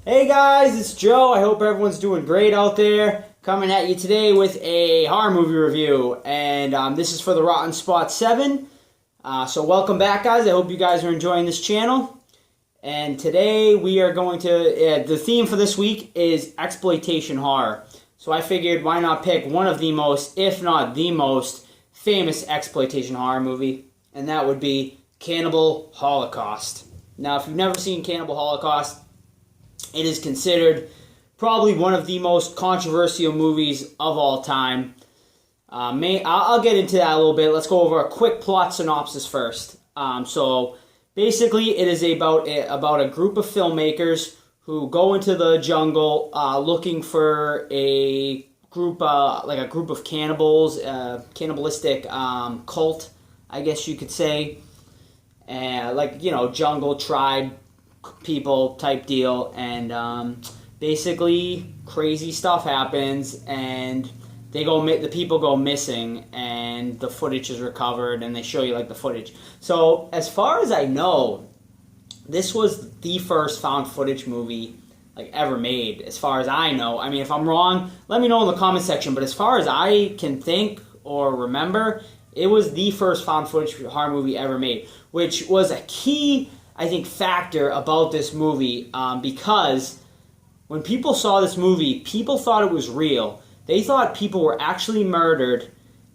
Hey guys, it's Joe. I hope everyone's doing great out there. Coming at you today with a horror movie review, and this is for the Rotten Spot 7. So welcome back, guys. I hope you guys are enjoying this channel. And today we are going to, the theme for this week is exploitation horror. So I figured why not pick one of the most, if not the most, famous exploitation horror movie, and that would be Cannibal Holocaust. Now, if you've never seen Cannibal Holocaust, it is considered probably one of the most controversial movies of all time. I'll get into that a little bit. Let's go over a quick plot synopsis first. So basically, it is about a group of filmmakers who go into the jungle looking for a group of cannibals, cannibalistic cult, I guess you could say, jungle tribe people type deal, and basically crazy stuff happens, and the people go missing, and the footage is recovered, and they show you the footage. So as far as I know, this was the first found footage movie ever made, as far as I know. I mean, if I'm wrong, let me know in the comment section, but as far as I can think or remember, it was the first found footage horror movie ever made, which was a key, I think, factor about this movie, because when people saw this movie, people thought it was real. They thought people were actually murdered,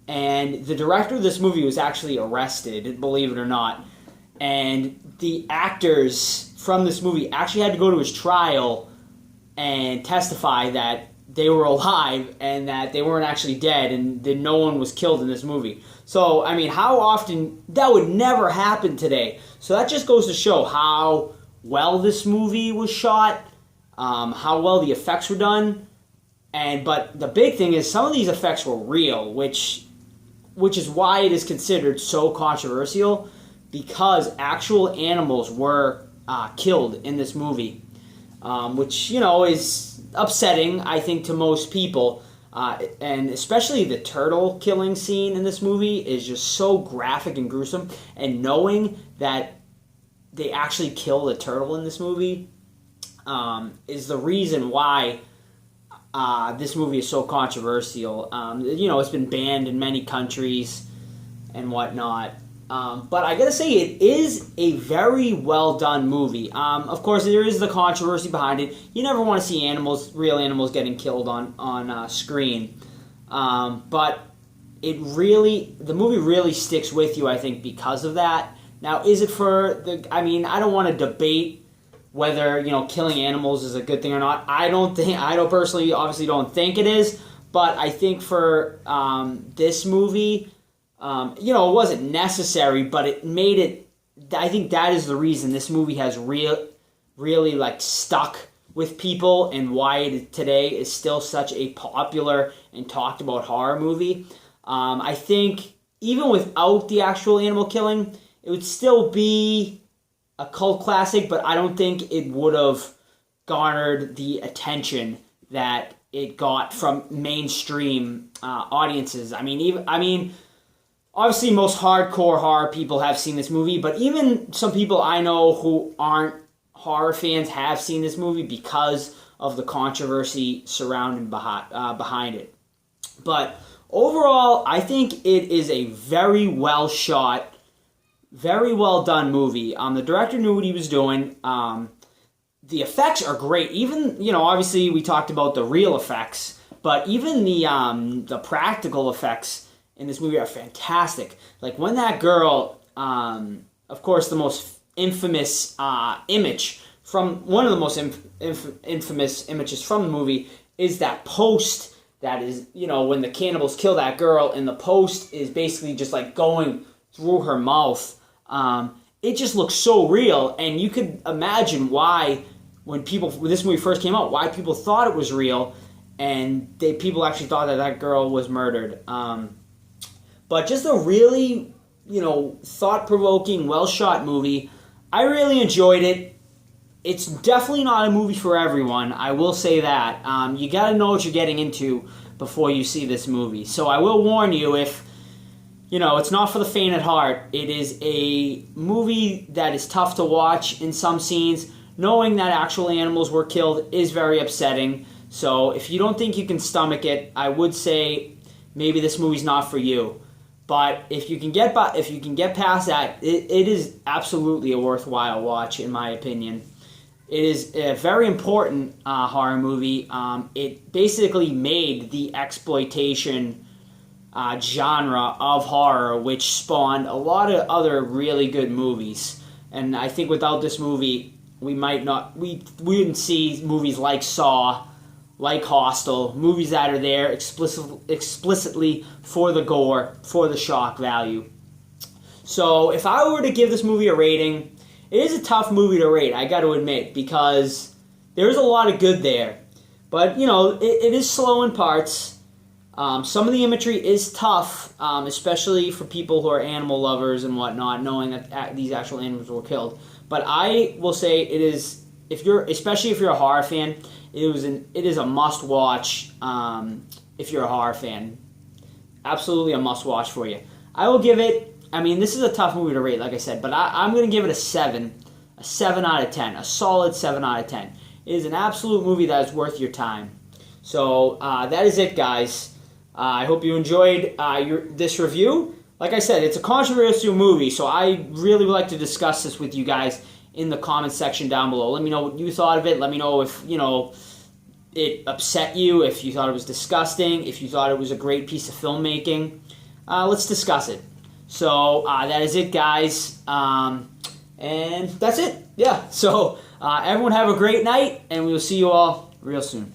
and the director of this movie was actually arrested, believe it or not. And the actors from this movie actually had to go to his trial and testify that they were alive and that they weren't actually dead and that no one was killed in this movie. So, I mean, how often, that would never happen today. So that just goes to show how well this movie was shot, how well the effects were done. But the big thing is some of these effects were real, which is why it is considered so controversial, because actual animals were killed in this movie, which, is upsetting, I think, to most people. And especially the turtle killing scene in this movie is just so graphic and gruesome. And knowing that they actually kill the turtle in this movie is the reason why this movie is so controversial. It's been banned in many countries and whatnot. But I gotta say, it is a very well done movie. Of course, there is the controversy behind it. You never want to see real animals getting killed on screen. But the movie really sticks with you, I think, because of that. Now, is it I don't want to debate whether, killing animals is a good thing or not. I personally, obviously don't think it is. But I think for this movie, it wasn't necessary, but it made it. I think that is the reason this movie has really stuck with people, and why it today is still such a popular and talked about horror movie. I think even without the actual animal killing, it would still be a cult classic, but I don't think it would have garnered the attention that it got from mainstream audiences. Obviously, most hardcore horror people have seen this movie, but even some people I know who aren't horror fans have seen this movie because of the controversy surrounding behind it. But overall, I think it is a very well shot, very well done movie. The director knew what he was doing. The effects are great. Even, obviously we talked about the real effects, but even the practical effects in this movie are fantastic. Like when that girl, of course, the most infamous image from one of the most infamous images from the movie is that post that is, when the cannibals kill that girl, and the post is basically just going through her mouth. It just looks so real, and you could imagine why when this movie first came out, why people thought it was real, and people actually thought that girl was murdered. But just a really, thought-provoking, well-shot movie. I really enjoyed it. It's definitely not a movie for everyone. I will say that. You got to know what you're getting into before you see this movie. So I will warn you, if it's not for the faint at heart. It is a movie that is tough to watch in some scenes. knowing that actual animals were killed is very upsetting. So if you don't think you can stomach it, I would say maybe this movie's not for you. But if you can get past that, it is absolutely a worthwhile watch, in my opinion. It is a very important horror movie. It basically made the exploitation genre of horror, which spawned a lot of other really good movies. And I think without this movie, we wouldn't see movies like Saw, like Hostel, movies that are there explicitly for the gore, for the shock value. So if I were to give this movie a rating, it is a tough movie to rate, I got to admit, because there's a lot of good there. But, it is slow in parts. Some of the imagery is tough, especially for people who are animal lovers and whatnot, knowing that these actual animals were killed. But I will say it is, especially if you're a horror fan, it is a must-watch if you're a horror fan. Absolutely a must-watch for you. I will give it, this is a tough movie to rate, like I said, but I'm going to give it a 7 out of 10, a solid 7 out of 10. It is an absolute movie that is worth your time. So that is it, guys. I hope you enjoyed this review. Like I said, it's a controversial movie, so I really would like to discuss this with you guys in the comments section down below. Let me know what you thought of it. Let me know if, it upset you, if you thought it was disgusting, if you thought it was a great piece of filmmaking. Let's discuss it. So that is it, guys. And that's it. Yeah. So everyone have a great night, and we will see you all real soon.